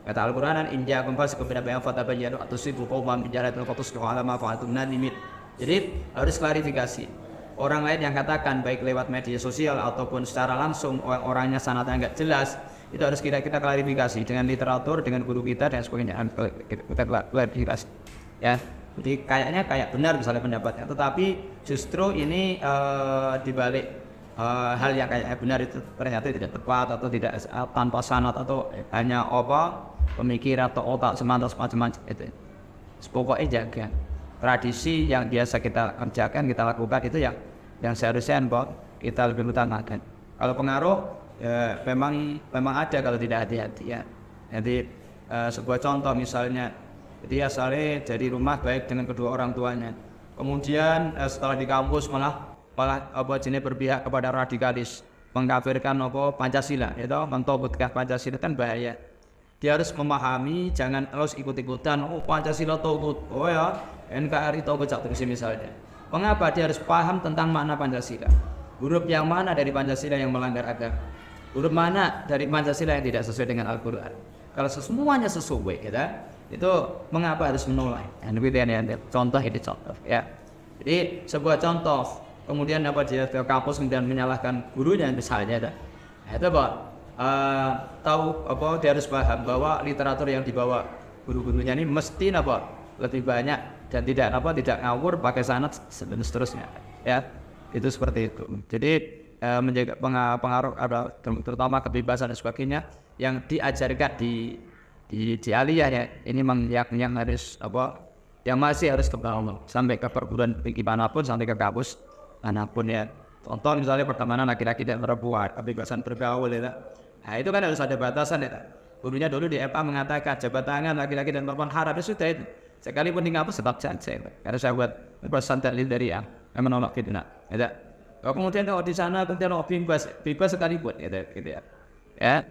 Kata Al-Qur'an, "Inja kumfas kepada bayan fatabayyanu atusibu qauman bijahatin fatusbihu ala ma fa'altum nadimin." Jadi harus klarifikasi. Orang lain yang katakan baik lewat media sosial ataupun secara langsung orangnya sanadnya nggak jelas, itu harus kita klarifikasi dengan literatur, dengan guru kita dan sebagainya. Kita klarifikasi. Ya. Jadi kayaknya kayak benar misalnya pendapatnya, tetapi justru ini dibalik hal yang kayak benar itu ternyata tidak tepat atau tidak tanpa sanad atau hanya pemikiran atau otak semacam itu. Pokoknya jaga tradisi yang biasa kita kerjakan, kita lakukan itu yang seharusnya kita lebih utamakan. Kalau pengaruh memang ada kalau tidak hati-hati ya. Jadi sebuah contoh misalnya, dia asalnya dari rumah baik dengan kedua orang tuanya, kemudian setelah di kampus malah jenis berpihak kepada radikalis, mengkafirkan Pancasila, itu mentobutkan Pancasila, kan bahaya. Dia harus memahami, jangan terus ikut-ikutan, Pancasila togut, NKRI togut satu misalnya. Mengapa dia harus paham tentang makna Pancasila? Huruf yang mana dari Pancasila yang melanggar agama? Huruf mana dari Pancasila yang tidak sesuai dengan Al-Quran? Kalau semuanya sesuai, itu mengapa harus menolak? Contoh ini contoh, ya. Jadi sebuah contoh. Kemudian dia ke kampus kemudian menyalahkan gurunya misalnya, itu dia harus paham bahwa literatur yang dibawa guru-gurunya ini mesti lebih banyak dan tidak ngawur pakai sanad dan seterusnya, ya. Itu seperti itu. Jadi menjaga pengaruh terutama kebebasan dan sebagainya yang diajarkan di aliyah ya, ini yang harus yang masih harus ke bawah sampai ke perguruan tinggi manapun, sampai ke kampus manapun ya. Contoh misalnya pertemanan laki-laki dan perempuan, kebebasan bergaul ya. Nah itu kan harus ada batasan ya. Gurunya dulu di EPA mengatakan jabat tangan laki-laki dan perempuan haram, itu sudah itu. Sekalipun di kampus tetap saja. Karena saya buat pesan dari yang menolak fitnah. Ya. Kemudian kalau di sana kemudian bebas sekalipun gitu ya. Ya.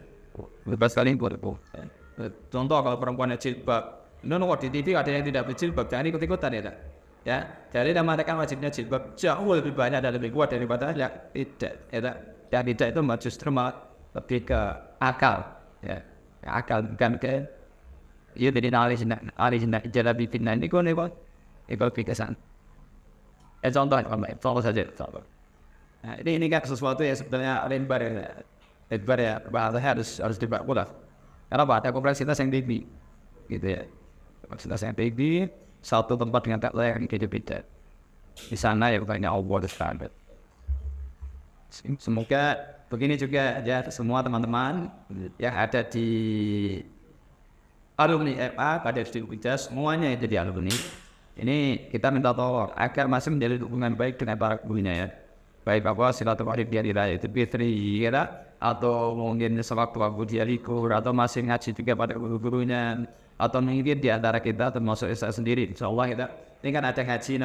Bebas sekalipun. Contoh kalau perempuannya jilbab, di TV ada yang tidak berjilbab, jangan ikut-ikutan ya. Jadi mereka wajibnya jilbab jauh lebih banyak dan lebih kuat daripada yang tidak. Yang tidak itu justru lebih ke akal, ya. Akal bukan ke jadi alih jalabi fitnah ini kok ikut pikiran. Contoh saja. Nah, ini kan sesuatu yang sebenarnya lebar ya, bahasanya harus dibakulah. Karena ada kompleksitas yang tinggi, gitu ya. Kompleksitas yang tinggi, satu tempat dengan tak lain yang beda. Di sana ya bukannya Allah standar. Semoga begini juga ya semua teman-teman yang ada di alumni FA pada Universitas semuanya yang jadi alumni. Ini kita minta tolong agar masih menjadi hubungan baik dengan para gurunya ya. Baik silaturahim dia di Raya Fitri atau mungkin sewaktu-waktu dia libur atau masih ngaji juga pada guru-gurunya. Atau mungkin di antara kita termasuk saya sendiri, insyaallah ini kan ada ngaji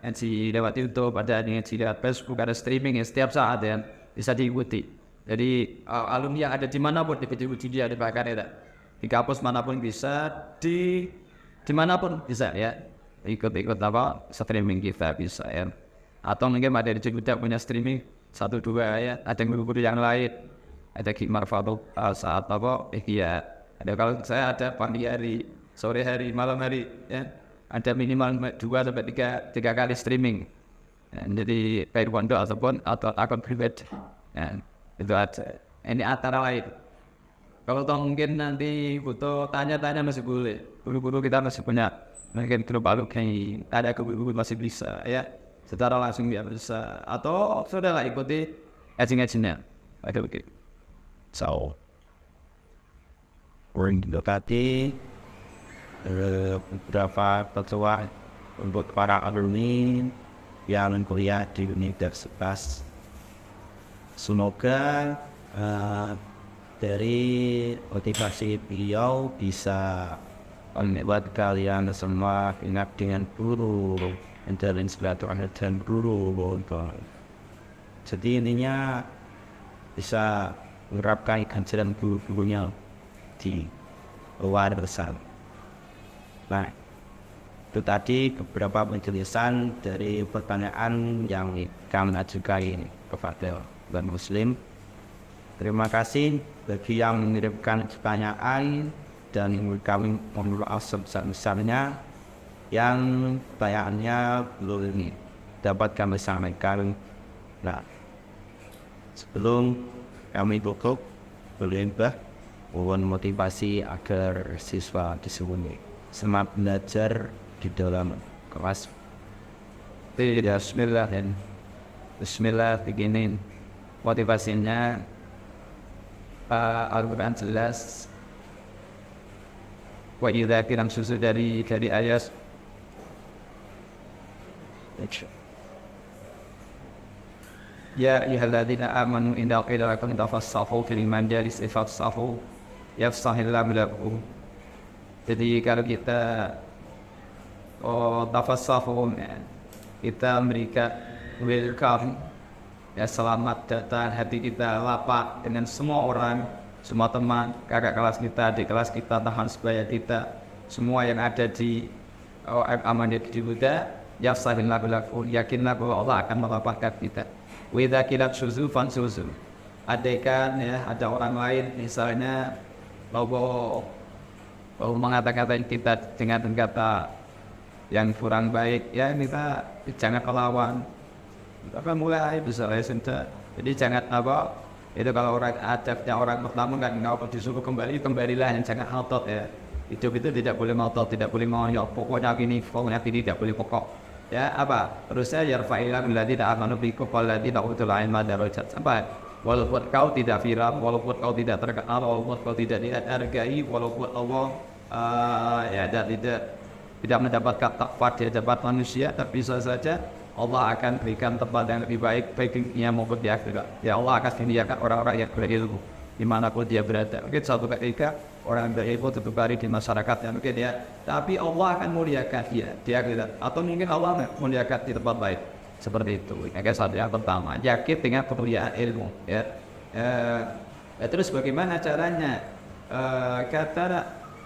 ngaji lewat YouTube, ada ngaji lewat Facebook, ada streaming ya, setiap saat ya bisa diikuti. Jadi alumni yang ada di manapun di dia bahkan di kampus manapun bisa, di manapun bisa ya ikut streaming kita bisa ya. Atau mungkin ada di Jogja punya streaming 1-2 ya, ada guru-guru yang lain, ada Khidmar Fadl saat ya. Ada kalau saya ada pagi hari, sore hari, malam hari, ya ada minimal 2-3 kali streaming. Ya, jadi baik pondok ataupun akun pribadi, ya, itu ada. Ini antara lain. Kalau mungkin nanti butuh tanya-tanya masih boleh. Guru-guru kita masih punya, mungkin grup alumni, ada guru-guru masih bisa, ya secara langsung dia bisa. Atau sudahlah ikuti ngaji-ngajinya. Ada begitu. So. Mendekati beberapa ketua untuk para alumni yang kuliah di Universitas. Semoga dari motivasi beliau bisa membuat kalian semua ingat dengan guru dan inspirator dan guru. Jadi intinya bisa menerapkan ajaran guru-gurunya di luar besar. Nah, Itu tadi beberapa penjelasan dari pertanyaan yang kami ajukan kepada umat muslim. Terima kasih bagi yang mengirimkan pertanyaan, dan kami mohon maaf sebesar-besarnya yang pertanyaannya belum dapat kami sampaikan. Nah, sebelum kami tutup, boleh mohon motivasi agar siswa di sini semangat belajar di dalam kelas. Bismillah begini motivasinya. Al-Quran jelas, wa idza kiram susu dari ayat ya ayyuhalladzina amanu inna qila lakum tafassahu fil majalis fafsahu yafsahillahu lakum. Jadi kalau kita tafassahu, kita memberikan welcome, ya, selamat datang, hati kita lapang dengan semua orang, semua teman, kakak kelas kita, adik kelas kita, tahan sebaya kita, semua yang ada di amanah di Buddha. Yafsahillahu lakum, yakinlah bahwa Allah akan melapangkan kita. Wa idza qila suzu fansuzu. Andaikan ya ada orang lain misalnya mau mengata-katain kita dengan kata yang kurang baik, ya kita jangan melawan. Apa mulai besar ya sudah. Jadi jangan itu kalau orang adabnya orang pertama kan nggak disuruh kembalilah, yang jangan ngotot ya. Hidup itu tidak boleh ngotot, tidak boleh ngoyo, pokoknya gini tidak boleh pokok. Ya terusnya yarfa'illah billadzi ta'amanu bikum walladzi ta'utul ilma darajat. Sampai walaupun kau tidak viral, walaupun kau tidak terkenal, walaupun kau tidak dihargai, walaupun Allah tidak mendapatkan takwa di hadapan manusia, tapi bisa saja Allah akan berikan tempat yang lebih baik baiknya maupun di akhirat. Ya Allah akan menyediakan orang-orang yang berilmu dimanapun dia berada. Mungkin suatu ketika orang berilmu tertukari di masyarakat yang mungkin ya, tapi Allah akan muliakan dia di akhirat, atau mungkin Allah muliakan di tempat lain. Seperti itu. Satu yang pertama, yakin dengan kemuliaan ilmu. Ya. Terus bagaimana caranya?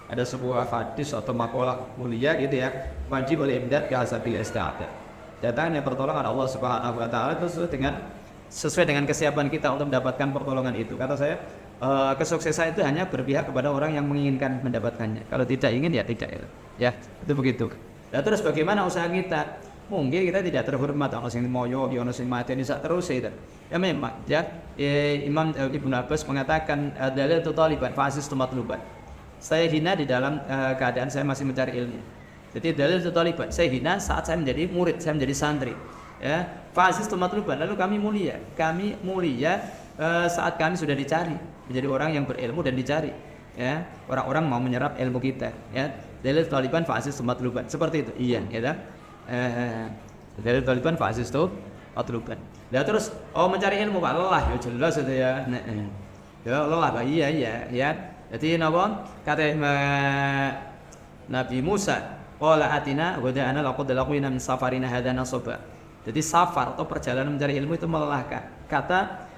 Ada sebuah hadis atau makalah mulia gitu ya, wajib oleh imdad ke hasabil isti'adah. Datangnya pertolongan Allah Subhanahu wa taala sesuai dengan kesiapan kita untuk mendapatkan pertolongan itu. Kata saya, kesuksesan itu hanya berpihak kepada orang yang menginginkan mendapatkannya. Kalau tidak ingin ya tidak. Ya, itu begitu. Dan terus bagaimana usaha kita? Mungkin kita tidak terhormat, ono sing moyo, ono sing mati ini terus itu. Ya memang ya, Imam Ibnu Abbas mengatakan dalil taliban fasis matluban. Saya hina di dalam keadaan saya masih mencari ilmu. Jadi dalil taliban, saya hina saat saya menjadi murid, saya menjadi santri. Ya, fasis matluban. Lalu kami mulia saat kami sudah dicari, menjadi orang yang berilmu dan dicari. Ya, orang-orang mau menyerap ilmu kita. Ya, dalil taliban fasis matluban. Seperti itu. Iya, ya. Dari Taliban fasis itu matluban. Nah terus mencari ilmu Pak, lelah ya jelas itu ya. Ya lelah Pak, iya ya. Jadi kata Nabi Musa, qala atina wa da'ana laqad laqina min safarina hadza nasaba. Jadi safar atau perjalanan mencari ilmu itu melelahkan. Kata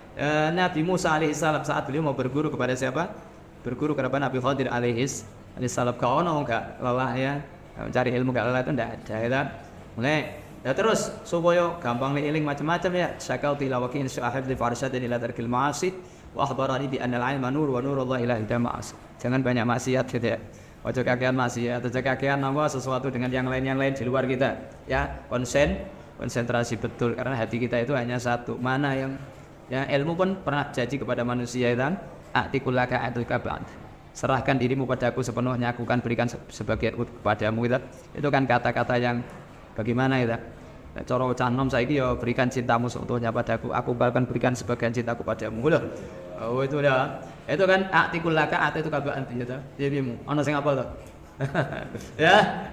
Nabi Musa alaihissalam saat beliau mau berguru kepada siapa? Berguru kepada Nabi Khadir alaihissalam. Kau enggak lelah ya? Mencari ilmu enggak lelah itu enggak ada ya. Mulai ya terus supaya gampang eling macam-macam ya. Syakal tilawakin syahid li farsyad ila tarkil ma'asi wa akhbarani bi anna al-ilma nur wa nurullahi la ilaha ma'as. Jangan banyak maksiat gitu ya. Ojo kakean maksiat, ojo kakean sesuatu dengan yang lain di luar kita. Ya, konsentrasi betul karena hati kita itu hanya satu. Mana yang ilmu pun pernah janji kepada manusia itu, atikulaka atuka ba'd. Serahkan dirimu padaku sepenuhnya, aku akan berikan sebagian kepadamu. Itu kan kata-kata yang bagaimana itu? Cara canom saiki ya berikan cintamu seutuhnya padaku, aku akan berikan sebagian cintaku padamu. Itu dah. Itu kan aktikul laka itu kabaan gitu. Dirimu. Ono sing apa to? Ya.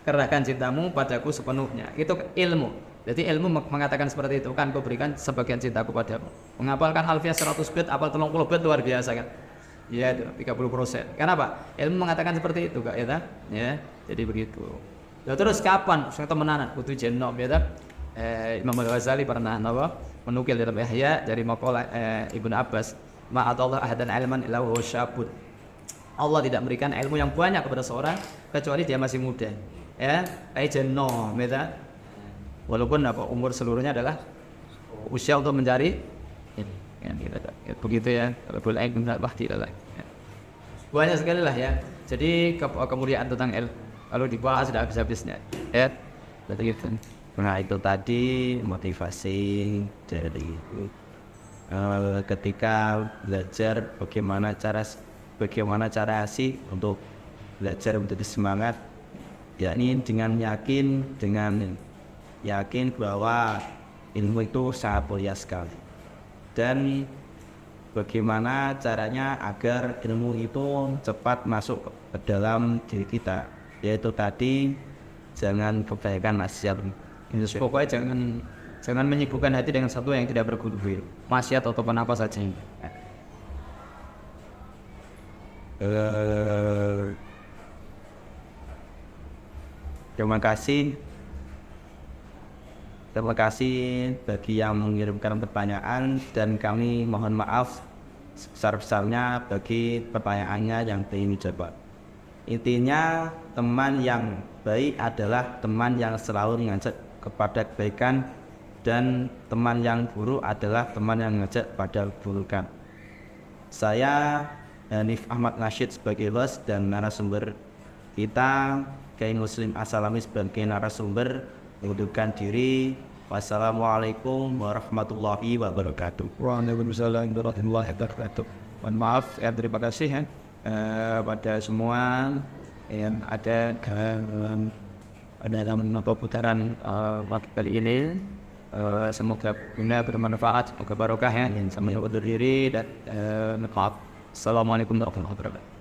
Kerahkan cintamu padaku sepenuhnya. Itu ilmu. Jadi ilmu mengatakan seperti itu, kan kau berikan sebagian cintaku padamu. Menghafalkan alfiah 100 bait, hafal 30 bait luar biasa kan. Ya itu 30%. Kenapa? Ilmu mengatakan seperti itu, Kak, ya. Jadi begitu. Ya terus kapan saya temenanan kudu jenom ya Imam Al-Ghazali pernah menukil dalam Ihya dari maqalah Ibnu Abbas, ma'atallahu ahadan ilman illa huwa syabun. Allah tidak memberikan ilmu yang banyak kepada seorang kecuali dia masih muda. ya aja no meta walaupun apa umur seluruhnya adalah usia untuk mencari ini ya, begitu ya kalau boleh enggak pasti lah ya. Banyak sekali lah ya jadi kemuliaan tentang kalau dibahas sudah habis-habisnya ya berarti gitu. Nah itu tadi motivasi dari ketika belajar bagaimana cara sih untuk belajar menjadi semangat, yakni dengan yakin bahwa ilmu itu sangat mulia sekali, dan bagaimana caranya agar ilmu itu cepat masuk ke dalam diri kita, yaitu tadi jangan kebanyakan maksiat. Pokoknya jangan menyibukkan hati dengan satu yang tidak berguna, maksiat ataupun apa saja. Terima kasih bagi yang mengirimkan pertanyaan, dan kami mohon maaf sebesar-besarnya bagi pertanyaannya yang belum dijawab. Intinya teman yang baik adalah teman yang selalu mengajak kepada kebaikan, dan teman yang buruk adalah teman yang mengajak pada keburukan. Saya Hanif Ahmad Nasyid sebagai host dan narasumber kita, Kiai Muslim As-Salami sebagai narasumber, mengundurkan diri. Wassalamualaikum warahmatullahi wabarakatuh. Waalaikumsalam warahmatullahi wabarakatuh. Mohon maaf ya, terima kasih ya pada semua yang ada dalam putaran waktu kali ini. Semoga guna bermanfaat, semoga barokah ya. Sampai undur diri dan maaf. Assalamualaikum warahmatullahi wabarakatuh.